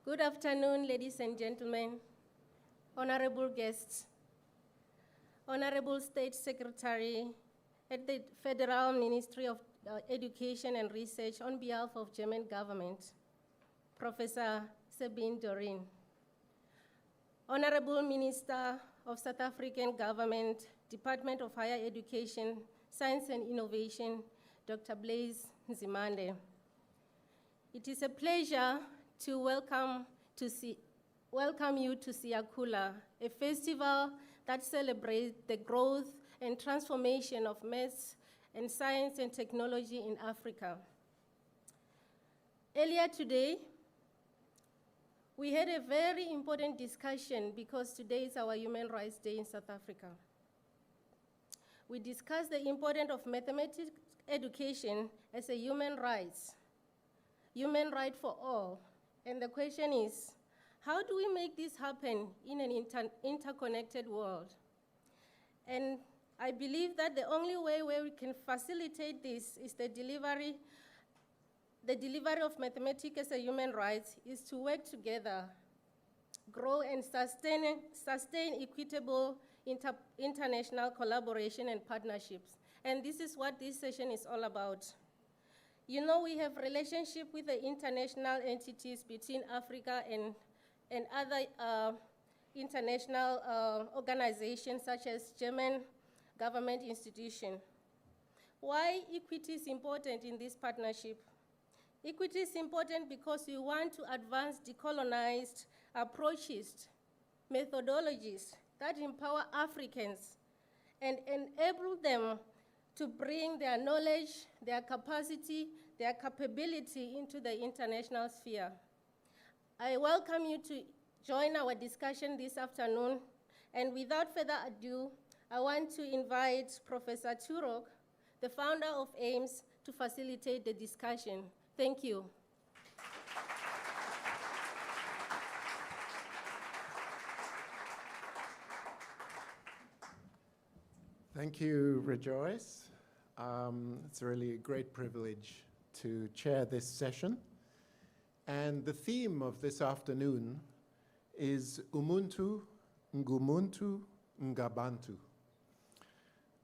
Good afternoon, ladies and gentlemen, honorable guests, honorable State Secretary at the Federal Ministry of Education and Research on behalf of German government, Professor Sabine Döring, Honorable Minister of South African Government, Department of Higher Education, Science and Innovation, Dr. Blaise Nzimande. It is a pleasure to welcome you to Siyakhula, a festival that celebrates the growth and transformation of maths and science and technology in Africa. Earlier today, we had a very important discussion because today is our Human Rights Day in South Africa. We discussed the importance of mathematics education as a human right for all. And the question is, how do we make this happen in an interconnected world? And I believe that the only way where we can facilitate this is the delivery of mathematics as a human right is to work together, grow and sustain equitable international collaboration and partnerships. And this is what this session is all about. You know, we have relationship with the international entities between Africa and other international organizations such as German government institutions. Why equity is important in this partnership? Equity is important because we want to advance decolonized approaches, methodologies that empower Africans and enable them to bring their knowledge, their capacity, their capability into the international sphere. I welcome you to join our discussion this afternoon, and without further ado, I want to invite Professor Turok, the founder of AIMS, to facilitate the discussion. Thank you. Thank you, Rejoice. It's really a great privilege to chair this session. And the theme of this afternoon is Umuntu, Ngumuntu, Ngabantu.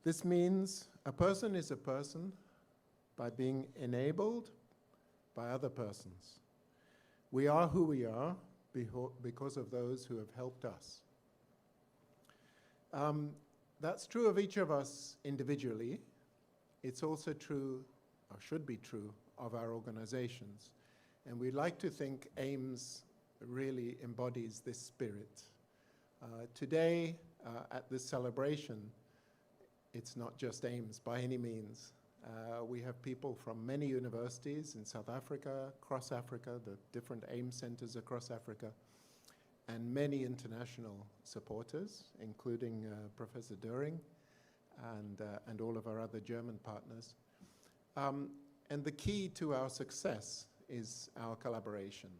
This means a person is a person by being enabled by other persons. We are who we are because of those who have helped us. That's true of each of us individually. It's also true, or should be true, of our organizations. And we like to think AIMS really embodies this spirit. Today, at this celebration, it's not just AIMS by any means. We have people from many universities in South Africa, across Africa, the different AIMS centers across Africa, and many international supporters, including Professor Döring and all of our other German partners. And the key to our success is our collaboration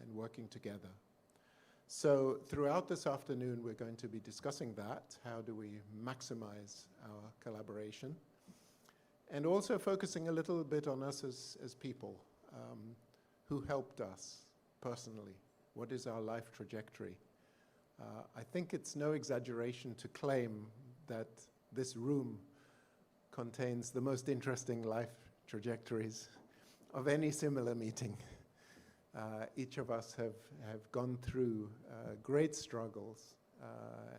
and working together. So throughout this afternoon, we're going to be discussing that. How do we maximize our collaboration? And also focusing a little bit on us as people who helped us personally. What is our life trajectory? I think it's no exaggeration to claim that this room contains the most interesting life trajectories of any similar meeting. Each of us have gone through great struggles,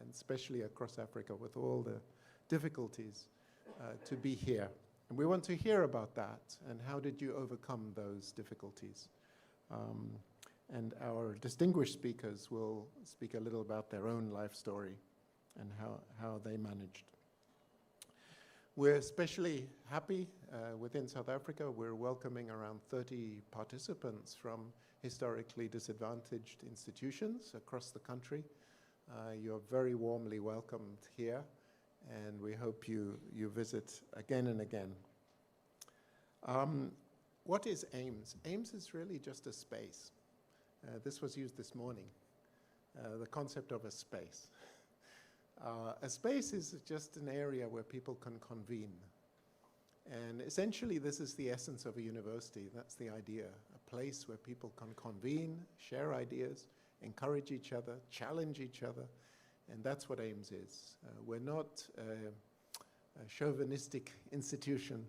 and especially across Africa with all the difficulties to be here. And we want to hear about that and how did you overcome those difficulties. And our distinguished speakers will speak a little about their own life story and how they managed. We're especially happy within South Africa. We're welcoming around 30 participants from historically disadvantaged institutions across the country. You're very warmly welcomed here, and we hope you visit again and again. What is AIMS? AIMS is really just a space. This was used this morning, the concept of a space. A space is just an area where people can convene. And essentially, this is the essence of a university. That's the idea, a place where people can convene, share ideas, encourage each other, challenge each other, and that's what AIMS is. We're not a chauvinistic institution.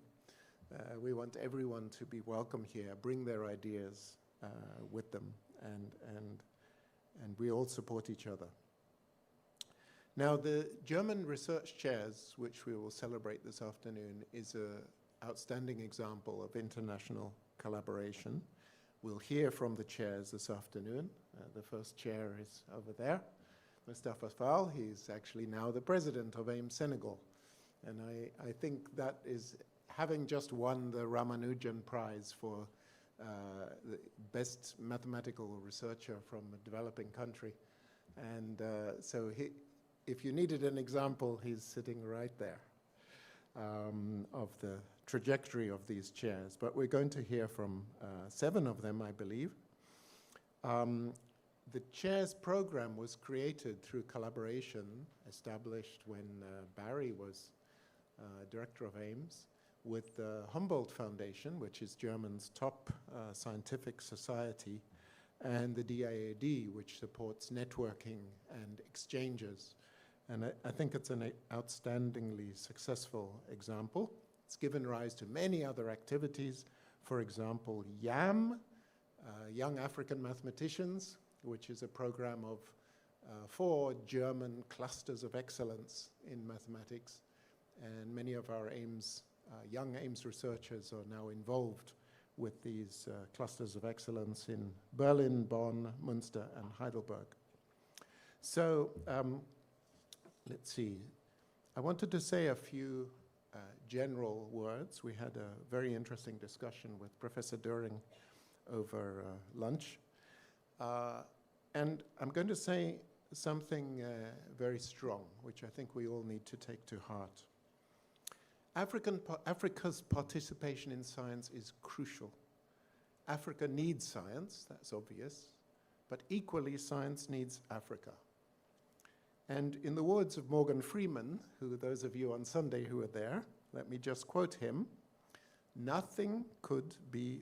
We want everyone to be welcome here, bring their ideas with them, and we all support each other. Now, the German research chairs, which we will celebrate this afternoon, is an outstanding example of international collaboration. We'll hear from the chairs this afternoon. The first chair is over there, Mustafa Fall. He's actually now the president of AIM Senegal. And I think that is, having just won the Ramanujan Prize for the best mathematical researcher from a developing country. And so if you needed an example, he's sitting right there of the trajectory of these chairs. But we're going to hear from 7 of them, I believe. The chairs program was created through collaboration, established when Barry was director of AIMS, with the Humboldt Foundation, which is Germany's top scientific society, and the DIAD, which supports networking and exchanges. And I think it's an outstandingly successful example. It's given rise to many other activities. For example, YAM, Young African Mathematicians, which is a program of 4 German clusters of excellence in mathematics. And many of our AIMS, young AIMS researchers are now involved with these clusters of excellence in Berlin, Bonn, Münster, and Heidelberg. So let's see. I wanted to say a few general words. We had a very interesting discussion with Professor Döring over lunch. And I'm going to say something very strong, which I think we all need to take to heart. Africa's participation in science is crucial. Africa needs science, that's obvious, but equally science needs Africa. And in the words of Morgan Freeman, who those of you on Sunday who were there, let me just quote him, nothing could be,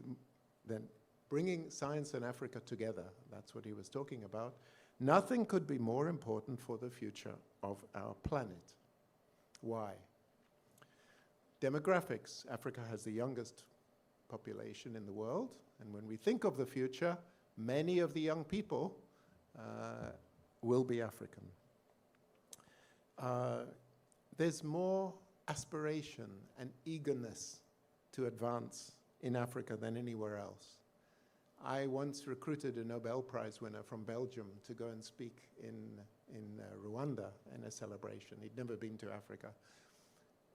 then bringing science and Africa together, that's what he was talking about, nothing could be more important for the future of our planet. Why? Demographics. Africa has the youngest population in the world, and when we think of the future, many of the young people will be African. There's more aspiration and eagerness to advance in Africa than anywhere else. I once recruited a Nobel Prize winner from Belgium to go and speak in Rwanda in a celebration. He'd never been to Africa.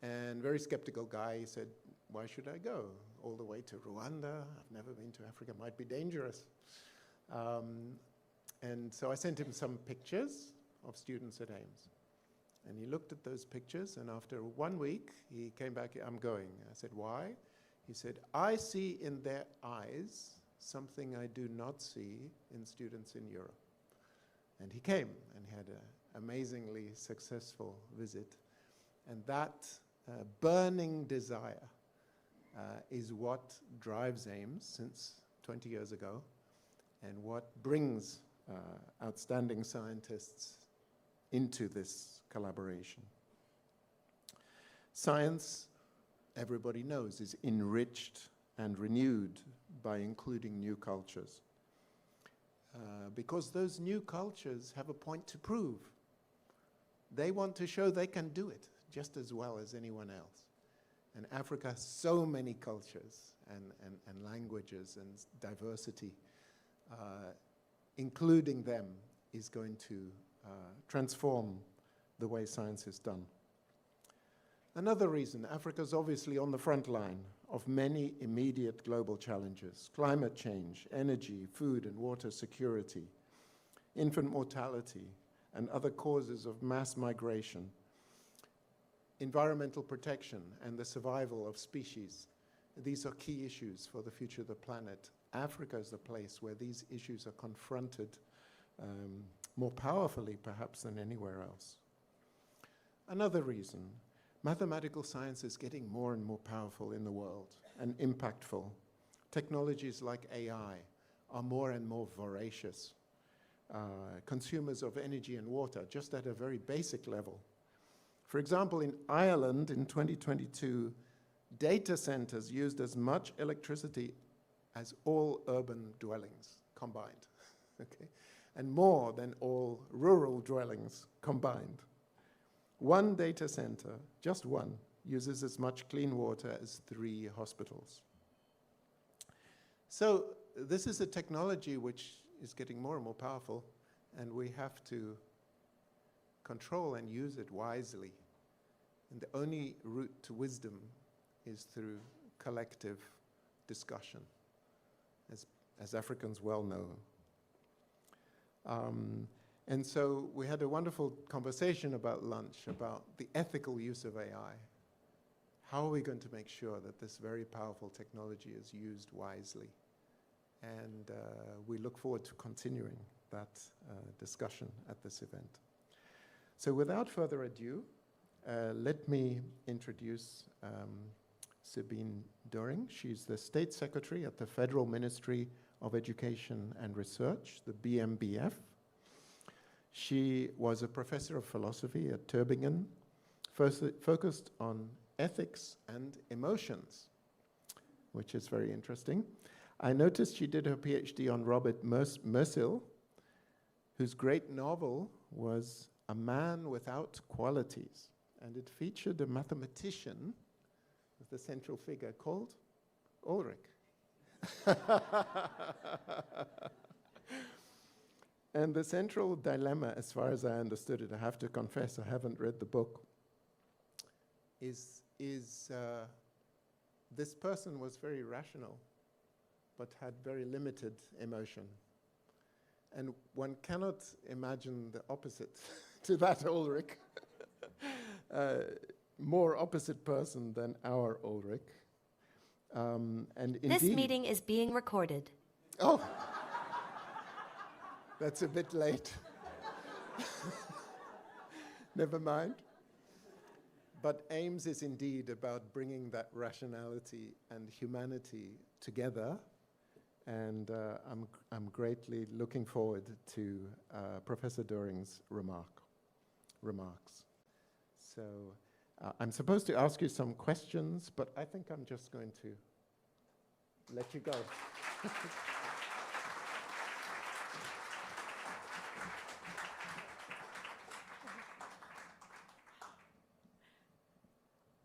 And very skeptical guy, he said, why should I go all the way to Rwanda? I've never been to Africa, might be dangerous. And so I sent him some pictures of students at AIMS. And he looked at those pictures, and after 1 week, he came back, I'm going. I said, why? He said, I see in their eyes something I do not see in students in Europe. And he came, and he had an amazingly successful visit. And that burning desire is what drives AIMS since 20 years ago, and what brings outstanding scientists into this collaboration. Science, everybody knows, is enriched and renewed by including new cultures. Because those new cultures have a point to prove. They want to show they can do it just as well as anyone else. And Africa has so many cultures and languages and diversity. Including them is going to transform the way science is done. Another reason, Africa's obviously on the front line of many immediate global challenges: climate change, energy, food and water security, infant mortality, and other causes of mass migration, environmental protection and the survival of species. These are key issues for the future of the planet. Africa is the place where these issues are confronted more powerfully, perhaps, than anywhere else. Another reason, mathematical science is getting more and more powerful in the world and impactful. technologies like AI are more and more voracious. Consumers of energy and water, just at a very basic level. For example, in Ireland in 2022, data centers used as much electricity as all urban dwellings combined, okay? And more than all rural dwellings combined. One data center, just one, uses as much clean water as 3 hospitals. So this is a technology which is getting more and more powerful, and we have to control and use it wisely. And the only route to wisdom is through collective discussion, as Africans well know. And so we had a wonderful conversation about lunch, about the ethical use of AI. How are we going to make sure that this very powerful technology is used wisely? And we look forward to continuing that discussion at this event. So without further ado, let me introduce Sabine Döring. She's the State Secretary at the Federal Ministry of Education and Research, the BMBF. She was a professor of philosophy at Tübingen, focused on ethics and emotions, which is very interesting. I noticed she did her PhD on Robert Musil, whose great novel was A Man Without Qualities, and it featured a mathematician with the central figure called Ulrich. And the central dilemma, as far as I understood it, I have to confess I haven't read the book, is this person was very rational, but had very limited emotion. And one cannot imagine the opposite to that Ulrich, more opposite person than our Ulrich. And indeed, this meeting is being recorded. Oh, that's a bit late. Never mind. But AIMS is indeed about bringing that rationality and humanity together. And I'm greatly looking forward to Professor Döring's remarks. So I'm supposed to ask you some questions, but I think I'm just going to let you go.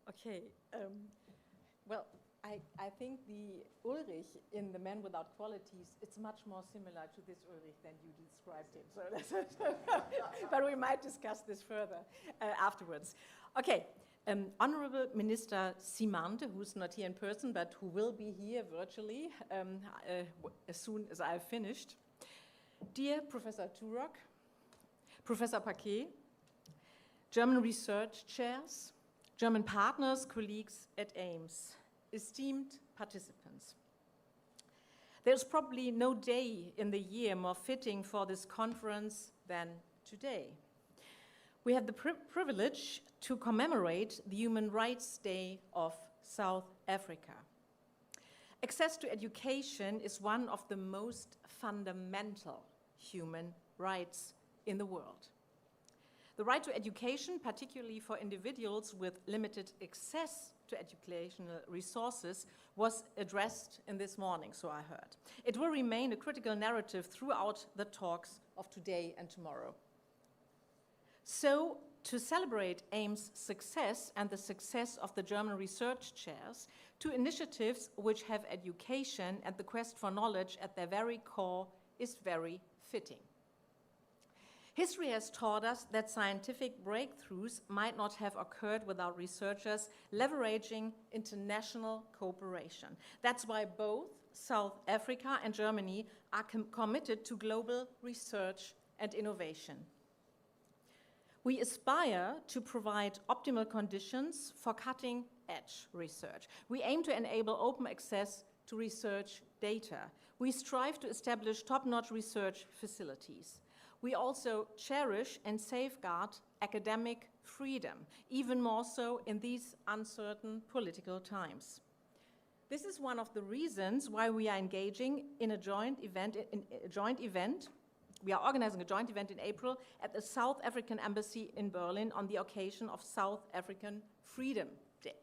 Okay, well, I think the Ulrich in The Man Without Qualities, it's much more similar to this Ulrich than you described him. So that's but we might discuss this further afterwards. Okay, Honorable Minister Nzimande, who's not here in person, but who will be here virtually as soon as I've finished. Dear Professor Turok, Professor Paquet, German research chairs, German partners, colleagues at AIMS, esteemed participants. There's probably no day in the year more fitting for this conference than today. We have the privilege to commemorate the Human Rights Day of South Africa. Access to education is one of the most fundamental human rights in the world. The right to education, particularly for individuals with limited access to educational resources, was addressed in this morning, so I heard. It will remain a critical narrative throughout the talks of today and tomorrow. So, to celebrate AIM's success and the success of the German research chairs, 2 initiatives which have education and the quest for knowledge at their very core is very fitting. History has taught us that scientific breakthroughs might not have occurred without researchers leveraging international cooperation. That's why both South Africa and Germany are committed to global research and innovation. We aspire to provide optimal conditions for cutting-edge research. We aim to enable open access to research data. We strive to establish top-notch research facilities. We also cherish and safeguard academic freedom, even more so in these uncertain political times. This is one of the reasons why we are engaging in a joint event. We are organizing a joint event in April at the South African Embassy in Berlin on the occasion of South African Freedom Day.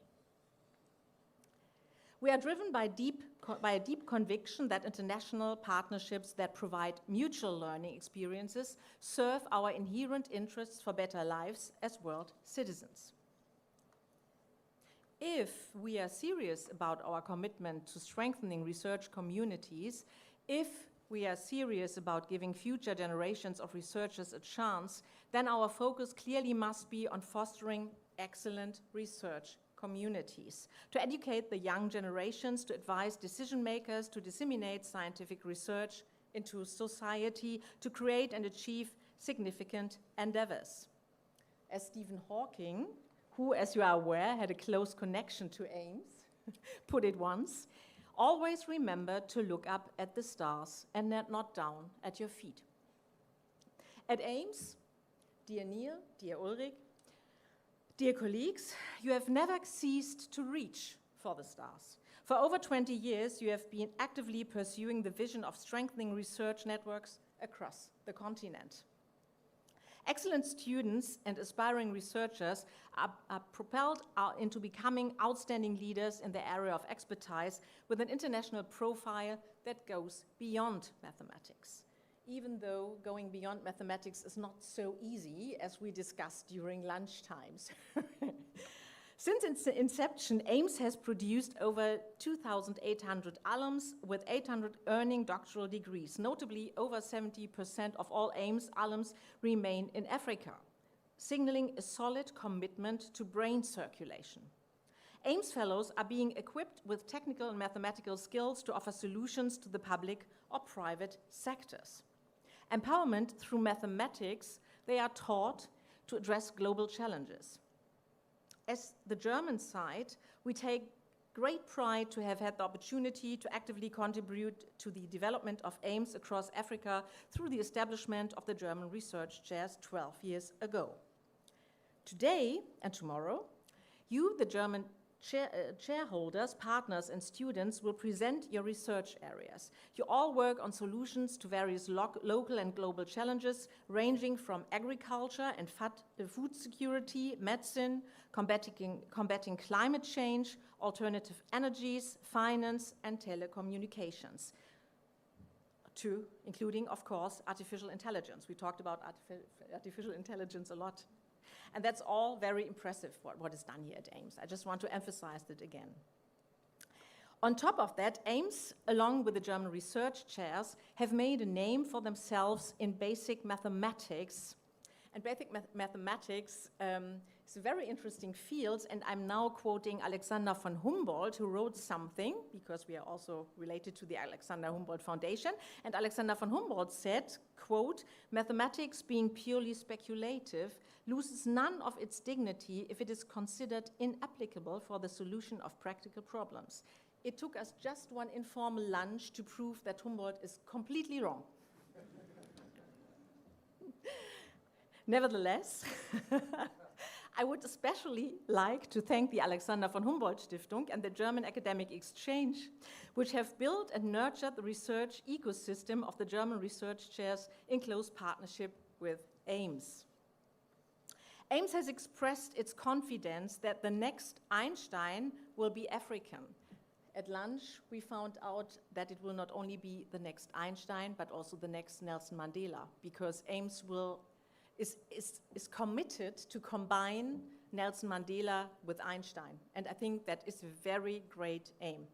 We are driven by a deep conviction that international partnerships that provide mutual learning experiences serve our inherent interests for better lives as world citizens. If we are serious about our commitment to strengthening research communities, if we are serious about giving future generations of researchers a chance, then our focus clearly must be on fostering excellent research communities, to educate the young generations, to advise decision makers, to disseminate scientific research into society, to create and achieve significant endeavors. As Stephen Hawking, who, as you are aware, had a close connection to Ames, put it once, always remember to look up at the stars and not down at your feet. At Ames, dear Neil, dear Ulrich, dear colleagues, you have never ceased to reach for the stars. For over 20 years, you have been actively pursuing the vision of strengthening research networks across the continent. Excellent students and aspiring researchers are propelled into becoming outstanding leaders in the area of expertise with an international profile that goes beyond mathematics. Even though going beyond mathematics is not so easy, as we discussed during lunch times. Since its inception, Ames has produced over 2,800 alums with 800 earning doctoral degrees. Notably, over 70% of all Ames alums remain in Africa, signaling a solid commitment to brain circulation. Ames Fellows are being equipped with technical and mathematical skills to offer solutions to the public or private sectors. Empowerment through mathematics, they are taught to address global challenges. As the German side, we take great pride to have had the opportunity to actively contribute to the development of Ames across Africa through the establishment of the German research chairs 12 years ago. Today and tomorrow, you, the German shareholders, partners, and students will present your research areas. You all work on solutions to various local and global challenges, ranging from agriculture and food security, medicine, combating climate change, alternative energies, finance, and telecommunications, to including, of course, artificial intelligence. We talked about artificial intelligence a lot. And that's all very impressive, what is done here at Ames. I just want to emphasize that again. On top of that, Ames, along with the German research chairs, have made a name for themselves in basic mathematics. And basic mathematics is a very interesting field, and I'm now quoting Alexander von Humboldt, who wrote something, because we are also related to the Alexander Humboldt Foundation, and Alexander von Humboldt said, quote, "Mathematics, being purely speculative, loses none of its dignity if it is considered inapplicable for the solution of practical problems." It took us just one informal lunch to prove that Humboldt is completely wrong. Nevertheless, I would especially like to thank the Alexander von Humboldt Stiftung and the German Academic Exchange, which have built and nurtured the research ecosystem of the German research chairs in close partnership with Ames. Ames has expressed its confidence that the next Einstein will be African. At lunch, we found out that it will not only be the next Einstein, but also the next Nelson Mandela, because Ames is committed to combine Nelson Mandela with Einstein. And I think that is a very great aim.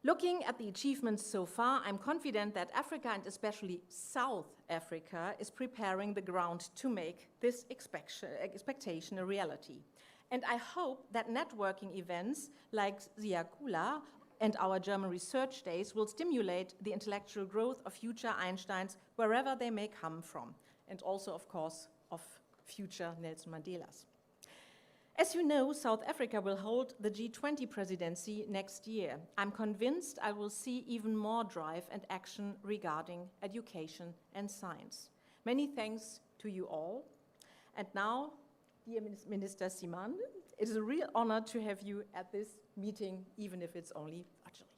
Looking at the achievements so far, I'm confident that Africa, and especially South Africa, is preparing the ground to make this expectation a reality. And I hope that networking events like Siyakhula and our German research days will stimulate the intellectual growth of future Einsteins wherever they may come from, and also, of course, of future Nelson Mandelas. As you know, South Africa will hold the G20 presidency next year. I'm convinced I will see even more drive and action regarding education and science. Many thanks to you all. And now, dear Minister Nzimande, it is a real honor to have you at this meeting, even if it's only virtually.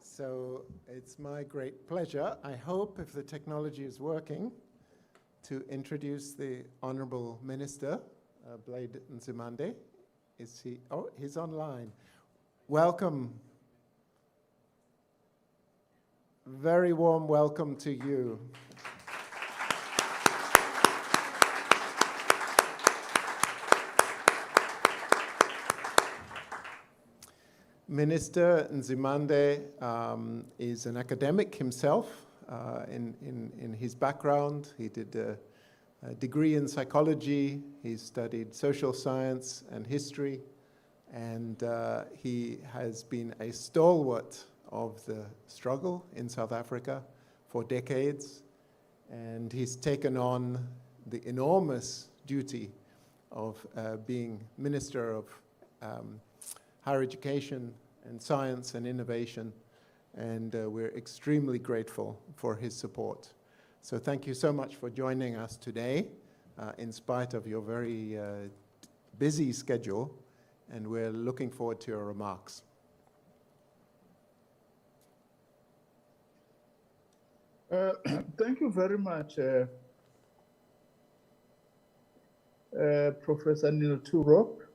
So it's my great pleasure, I hope, if the technology is working, to introduce the Honourable Minister, Blade Nzimande. Is he? Oh, he's online. Welcome. Very warm welcome to you. Minister Nzimande is an academic himself. In his background, he did a degree in psychology, he studied social science and history, and he has been a stalwart of the struggle in South Africa for decades, and he's taken on the enormous duty of being Minister of Higher Education and Science and Innovation, and we're extremely grateful for his support. So thank you so much for joining us today, in spite of your very busy schedule, and we're looking forward to your remarks. Thank you very much, Professor Neil Turok.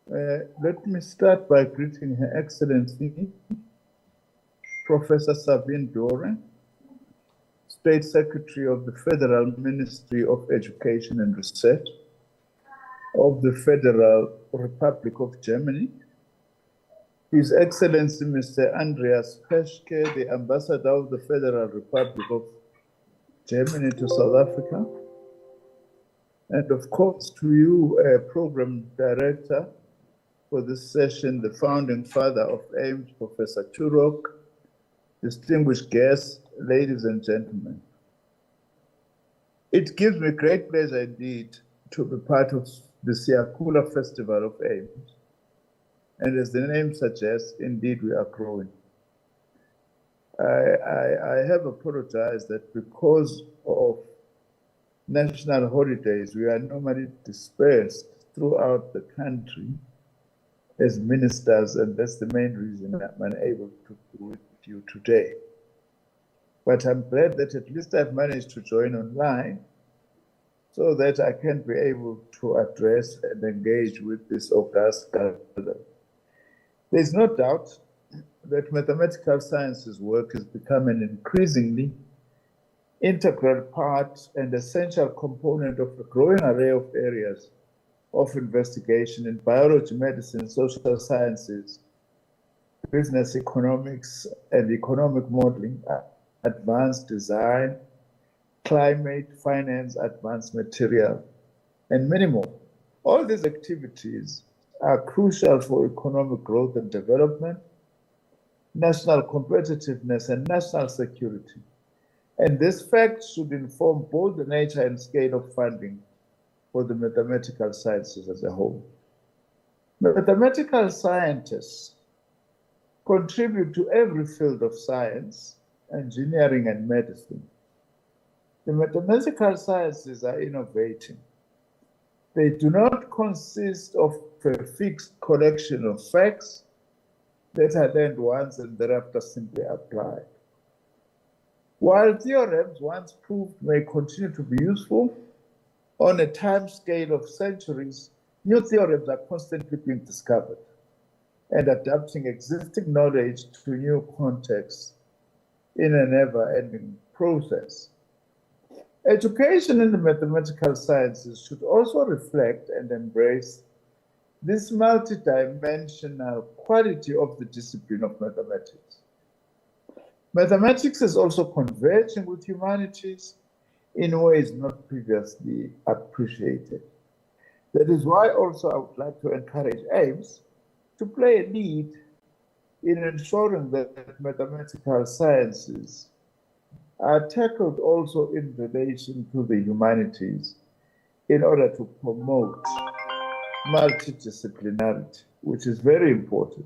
Let me start by greeting Her Excellency, Professor Sabine Döring, State Secretary of the Federal Ministry of Education and Research of the Federal Republic of Germany, His Excellency Mr. Andreas Peschke, the Ambassador of the Federal Republic of Germany to South Africa, and of course to you, Program Director for this session, the founding father of AIMS, Professor Turok, distinguished guests, ladies and gentlemen. It gives me great pleasure indeed to be part of the Siyakhula Festival of AIMS. And as the name suggests, indeed we are growing. I have apologized that because of national holidays, we are normally dispersed throughout the country as ministers, and that's the main reason I'm unable to be with you today. But I'm glad that at least I've managed to join online so that I can be able to address and engage with this august gathering. There's no doubt that mathematical sciences work has become an increasingly integral part and essential component of a growing array of areas of investigation in biology, medicine, social sciences, business economics and economic modeling, advanced design, climate, finance, advanced material, and many more. All these activities are crucial for economic growth and development, national competitiveness, and national security. And this fact should inform both the nature and scale of funding for the mathematical sciences as a whole. Mathematical scientists contribute to every field of science, engineering, and medicine. The mathematical sciences are innovating. They do not consist of a fixed collection of facts that are learned once and thereafter simply applied. While theorems once proved may continue to be useful, on a time scale of centuries, new theorems are constantly being discovered and adapting existing knowledge to new contexts in a never-ending process. Education in the mathematical sciences should also reflect and embrace this multidimensional quality of the discipline of mathematics. Mathematics is also converging with humanities in ways not previously appreciated. That is why also I would like to encourage AIMS to play a lead in ensuring that mathematical sciences are tackled also in relation to the humanities in order to promote multidisciplinarity, which is very important.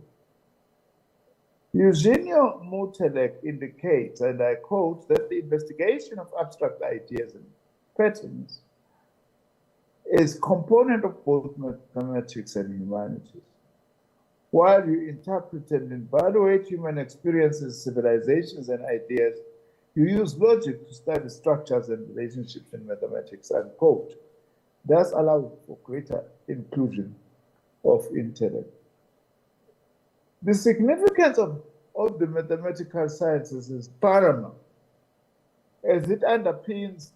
Eugenio Mutelek indicates, and I quote, that the investigation of abstract ideas and patterns is a component of both mathematics and humanities. While you interpret and evaluate human experiences, civilizations, and ideas, you use logic to study structures and relationships in mathematics, unquote, thus allowing for greater inclusion of intellect. The significance of the mathematical sciences is paramount as it underpins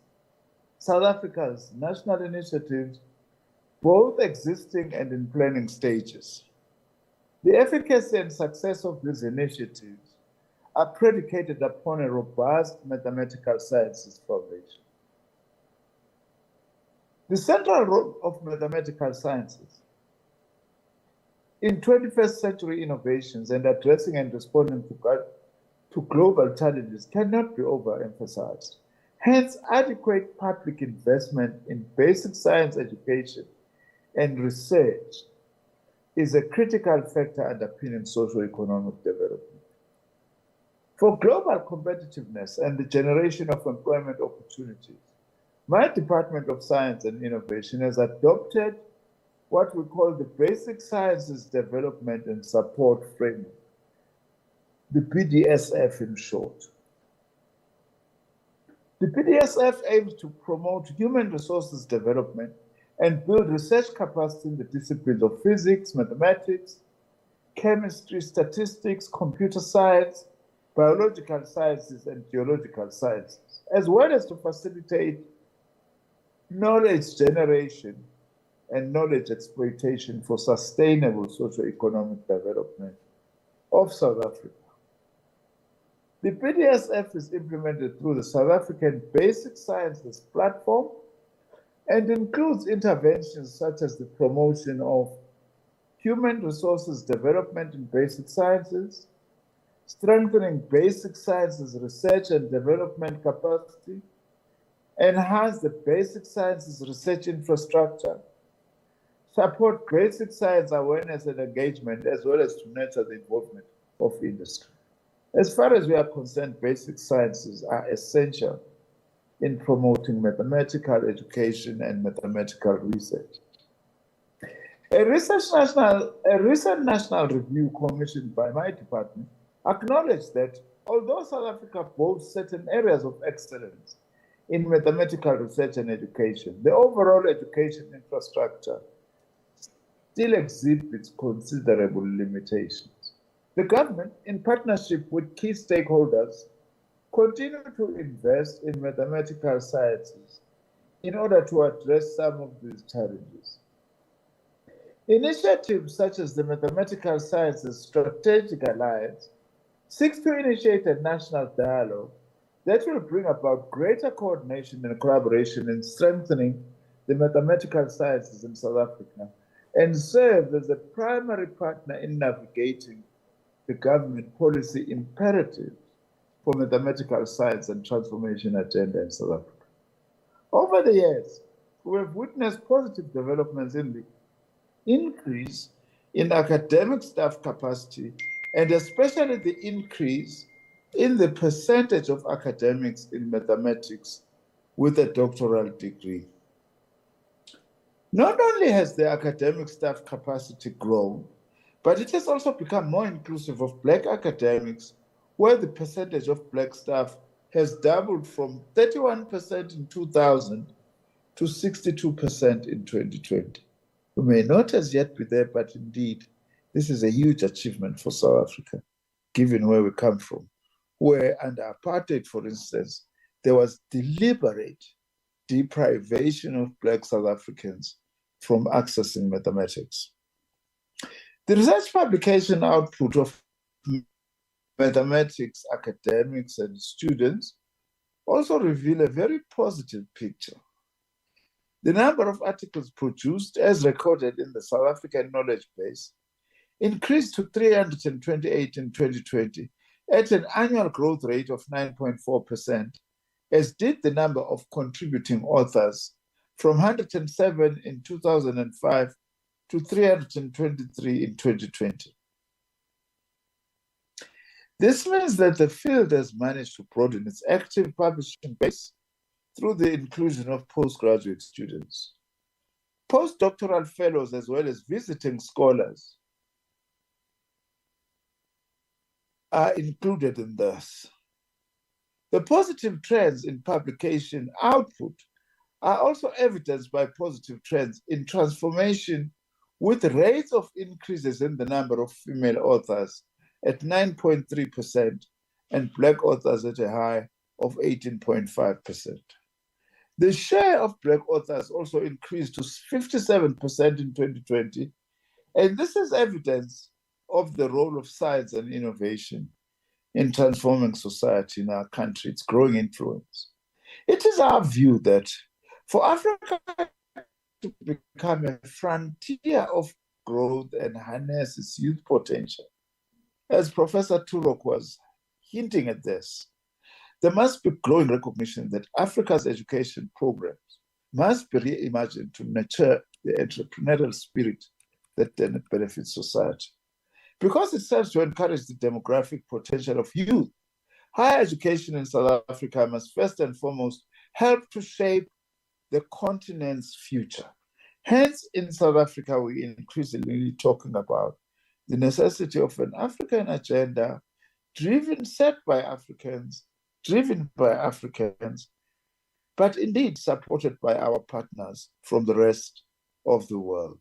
South Africa's national initiatives, both existing and in planning stages. The efficacy and success of these initiatives are predicated upon a robust mathematical sciences foundation. The central role of mathematical sciences in 21st century innovations and addressing and responding to global challenges cannot be overemphasized. Hence, adequate public investment in basic science education and research is a critical factor underpinning socio-economic development. For global competitiveness and the generation of employment opportunities, my Department of Science and Innovation has adopted what we call the Basic Sciences Development and Support Framework, the BDSF in short. The BDSF aims to promote human resources development and build research capacity in the disciplines of physics, mathematics, chemistry, statistics, computer science, biological sciences, and geological sciences, as well as to facilitate knowledge generation and knowledge exploitation for sustainable socio-economic development of South Africa. The BDSF is implemented through the South African Basic Sciences Platform and includes interventions such as the promotion of human resources development in basic sciences, strengthening basic sciences research and development capacity, enhance the basic sciences research infrastructure, support basic science awareness and engagement, as well as to nurture the involvement of industry. As far as we are concerned, basic sciences are essential in promoting mathematical education and mathematical research. A recent national review commissioned by my department acknowledged that although South Africa boasts certain areas of excellence in mathematical research and education, the overall education infrastructure still exhibits considerable limitations. The government, in partnership with key stakeholders, continue to invest in mathematical sciences in order to address some of these challenges. Initiatives such as the Mathematical Sciences Strategic Alliance seeks to initiate a national dialogue that will bring about greater coordination and collaboration in strengthening the mathematical sciences in South Africa and serve as a primary partner in navigating the government policy imperatives for mathematical science and transformation agenda in South Africa. Over the years, we have witnessed positive developments in the increase in academic staff capacity and especially the increase in the percentage of academics in mathematics with a doctoral degree. Not only has the academic staff capacity grown, but it has also become more inclusive of Black academics, where the percentage of Black staff has doubled from 31% in 2000 to 62% in 2020. We may not as yet be there, but indeed, this is a huge achievement for South Africa, given where we come from, where under apartheid, for instance, there was deliberate deprivation of Black South Africans from accessing mathematics. The research publication output of mathematics academics and students also reveal a very positive picture. The number of articles produced as recorded in the South African knowledge base increased to 328 in 2020 at an annual growth rate of 9.4%, as did the number of contributing authors from 107 in 2005 to 323 in 2020. This means that the field has managed to broaden its active publishing base through the inclusion of postgraduate students. Postdoctoral fellows, as well as visiting scholars, are included in this. The positive trends in publication output are also evidenced by positive trends in transformation, with rates of increases in the number of female authors at 9.3% and Black authors at a high of 18.5%. The share of Black authors also increased to 57% in 2020, and this is evidence of the role of science and innovation in transforming society in our country, its growing influence. It is our view that for Africa to become a frontier of growth and harness its youth potential, as Professor Turok was hinting at this, there must be growing recognition that Africa's education programs must be reimagined to nurture the entrepreneurial spirit that then benefits society. Because it serves to encourage the demographic potential of youth, higher education in South Africa must first and foremost help to shape the continent's future. Hence, in South Africa, we're increasingly talking about the necessity of an African agenda set by Africans, driven by Africans, but indeed supported by our partners from the rest of the world.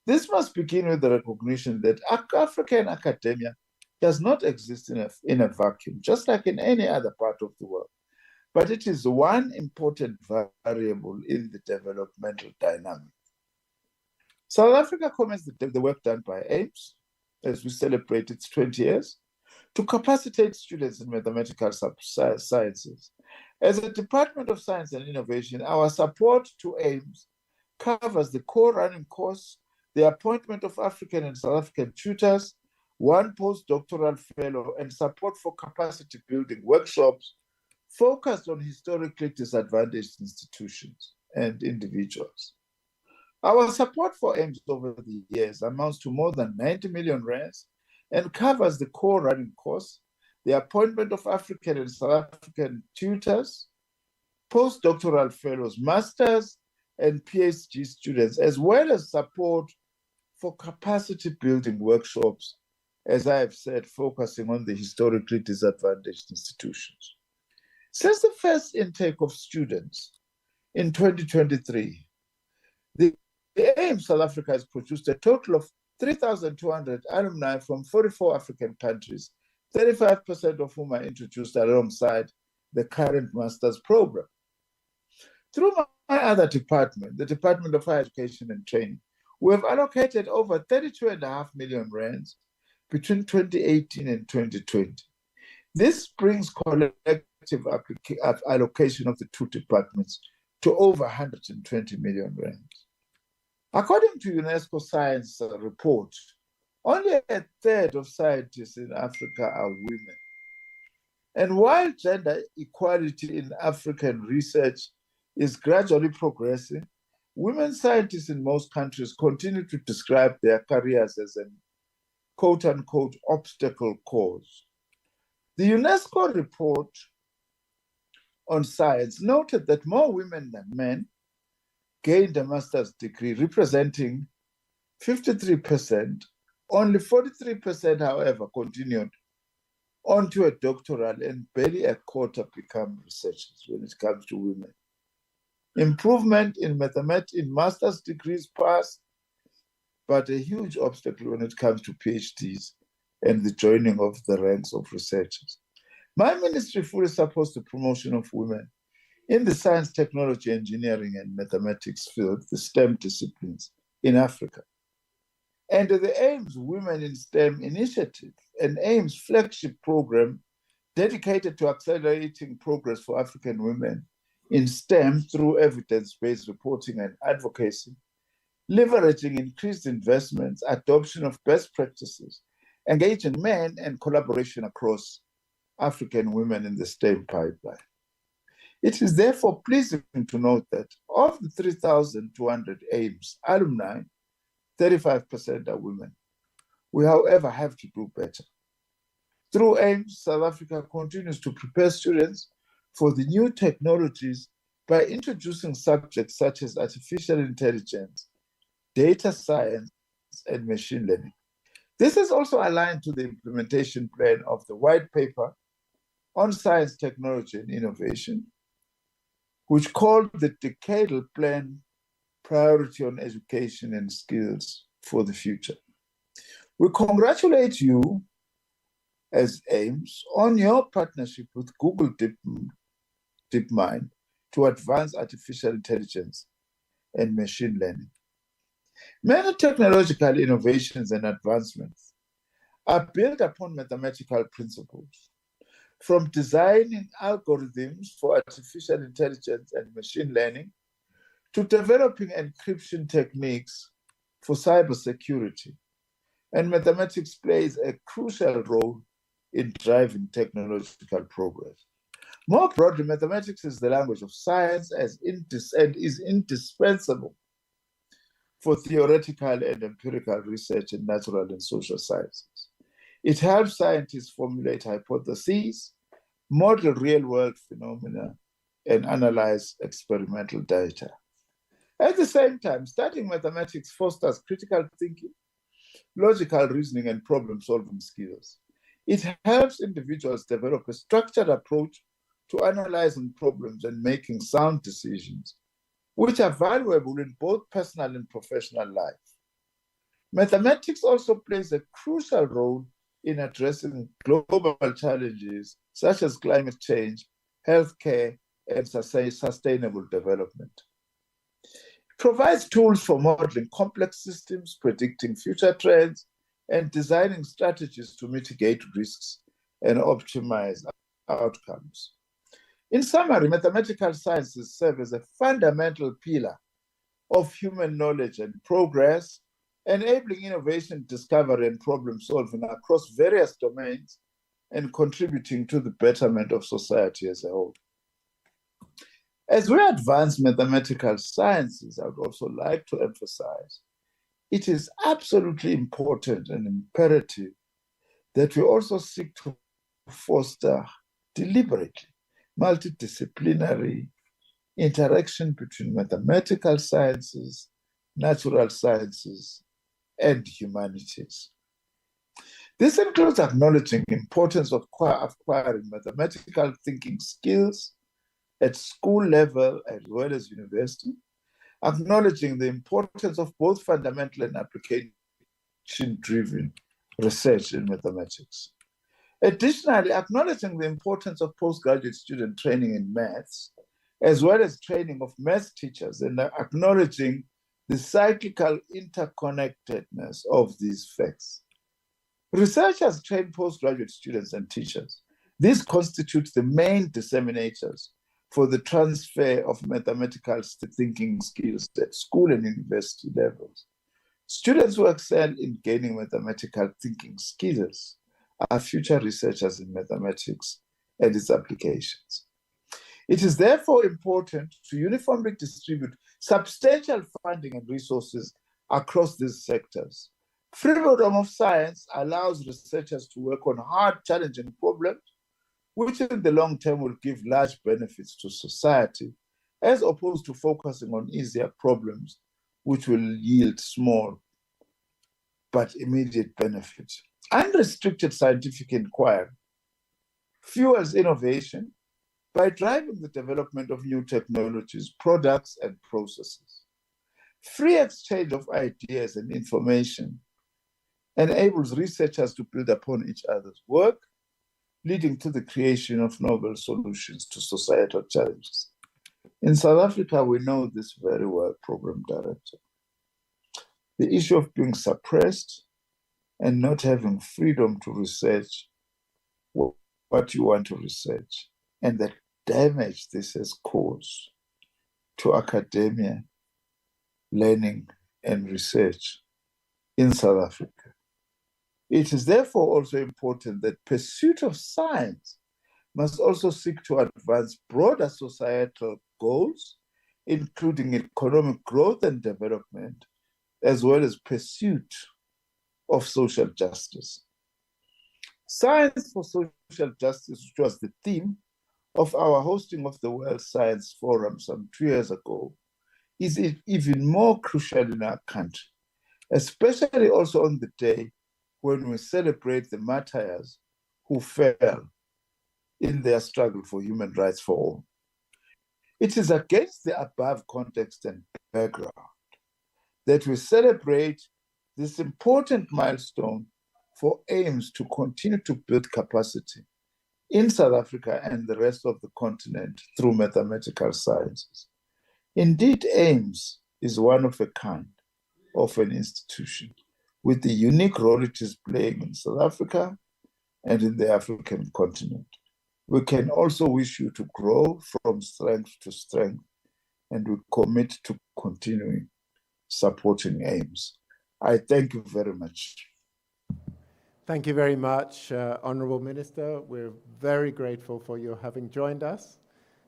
This must begin with the recognition that African academia does not exist in a vacuum, just like in any other part of the world, but it is one important variable in the developmental dynamic. South Africa commends the work done by AIMS, as we celebrate its 20 years, to capacitate students in mathematical sciences. As a Department of Science and Innovation, our support to AIMS covers the core running course, the appointment of African and South African tutors, one postdoctoral fellow, and support for capacity building workshops focused on historically disadvantaged institutions and individuals. Our support for AIMS over the years amounts to more than 90 million rands and covers the core running course, the appointment of African and South African tutors, postdoctoral fellows, masters, and PhD students, as well as support for capacity building workshops, as I have said, focusing on the historically disadvantaged institutions. Since the first intake of students in 2023, the AIMS South Africa has produced a total of 3,200 alumni from 44 African countries, 35% of whom are introduced alongside the current master's program. Through my other department, the Department of Higher Education and Training, we have allocated over 32.5 million rands between 2018 and 2020. This brings collective allocation of the two departments to over 120 million rands. According to UNESCO Science report, only a third of scientists in Africa are women. And while gender equality in African research is gradually progressing, women scientists in most countries continue to describe their careers as an quote-unquote obstacle course. The UNESCO report on science noted that more women than men gained a master's degree, representing 53%. Only 43%, however, continued onto a doctoral, and barely a quarter become researchers when it comes to women. Improvement in master's degrees passed, but a huge obstacle when it comes to PhDs and the joining of the ranks of researchers. My ministry fully supports the promotion of women in the science, technology, engineering, and mathematics field, the STEM disciplines in Africa. And the AIMS Women in STEM initiative, an AIMS flagship program dedicated to accelerating progress for African women in STEM through evidence-based reporting and advocacy, leveraging increased investments, adoption of best practices, engaging men, and collaboration across African women in the STEM pipeline. It is therefore pleasing to note that of the 3,200 AIMS alumni, 35% are women. We, however, have to do better. Through AIMS, South Africa continues to prepare students for the new technologies by introducing subjects such as artificial intelligence, data science, and machine learning. This is also aligned to the implementation plan of the white paper on science, technology, and innovation, which called the decadal plan priority on education and skills for the future. We congratulate you as AIMS on your partnership with Google DeepMind to advance artificial intelligence and machine learning. Many technological innovations and advancements are built upon mathematical principles, from designing algorithms for artificial intelligence and machine learning to developing encryption techniques for cybersecurity. And mathematics plays a crucial role in driving technological progress. More broadly, mathematics is the language of science and is indispensable for theoretical and empirical research in natural and social sciences. It helps scientists formulate hypotheses, model real-world phenomena, and analyze experimental data. At the same time, studying mathematics fosters critical thinking, logical reasoning, and problem-solving skills. It helps individuals develop a structured approach to analyzing problems and making sound decisions, which are valuable in both personal and professional life. Mathematics also plays a crucial role in addressing global challenges such as climate change, healthcare, and sustainable development. It provides tools for modeling complex systems, predicting future trends, and designing strategies to mitigate risks and optimize outcomes. In summary, mathematical sciences serve as a fundamental pillar of human knowledge and progress, enabling innovation, discovery, and problem solving across various domains and contributing to the betterment of society as a whole. As we advance mathematical sciences, I would also like to emphasize it is absolutely important and imperative that we also seek to foster deliberately multidisciplinary interaction between mathematical sciences, natural sciences, and humanities. This includes acknowledging the importance of acquiring mathematical thinking skills at school level as well as university, acknowledging the importance of both fundamental and application-driven research in mathematics. Additionally, acknowledging the importance of postgraduate student training in maths, as well as training of maths teachers, and acknowledging the cyclical interconnectedness of these facts. Researchers train postgraduate students and teachers. These constitute the main disseminators for the transfer of mathematical thinking skills at school and university levels. Students who excel in gaining mathematical thinking skills are future researchers in mathematics and its applications. It is therefore important to uniformly distribute substantial funding and resources across these sectors. Freedom of science allows researchers to work on hard, challenging problems, which in the long term will give large benefits to society, as opposed to focusing on easier problems, which will yield small but immediate benefits. Unrestricted scientific inquiry fuels innovation by driving the development of new technologies, products, and processes. Free exchange of ideas and information enables researchers to build upon each other's work, leading to the creation of novel solutions to societal challenges. In South Africa, we know this very well, Program Director. The issue of being suppressed and not having freedom to research what you want to research, and the damage this has caused to academia, learning, and research in South Africa. It is therefore also important that pursuit of science must also seek to advance broader societal goals, including economic growth and development, as well as pursuit of social justice. Science for social justice, which was the theme of our hosting of the World Science Forum some 2 years ago, is even more crucial in our country, especially also on the day when we celebrate the martyrs who fell in their struggle for human rights for all. It is against the above context and background that we celebrate this important milestone for AIMS to continue to build capacity in South Africa and the rest of the continent through mathematical sciences. Indeed, AIMS is one of a kind of an institution with the unique role it is playing in South Africa and in the African continent. We can also wish you to grow from strength to strength, and we commit to continuing supporting AIMS. I thank you very much. Thank you very much, Honourable Minister. We're very grateful for your having joined us,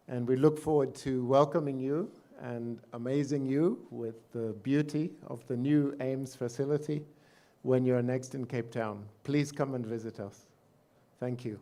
and we look forward to welcoming you and amazing you with the beauty of the new AIMS facility when you're next in Cape Town. Please come and visit us. Thank you.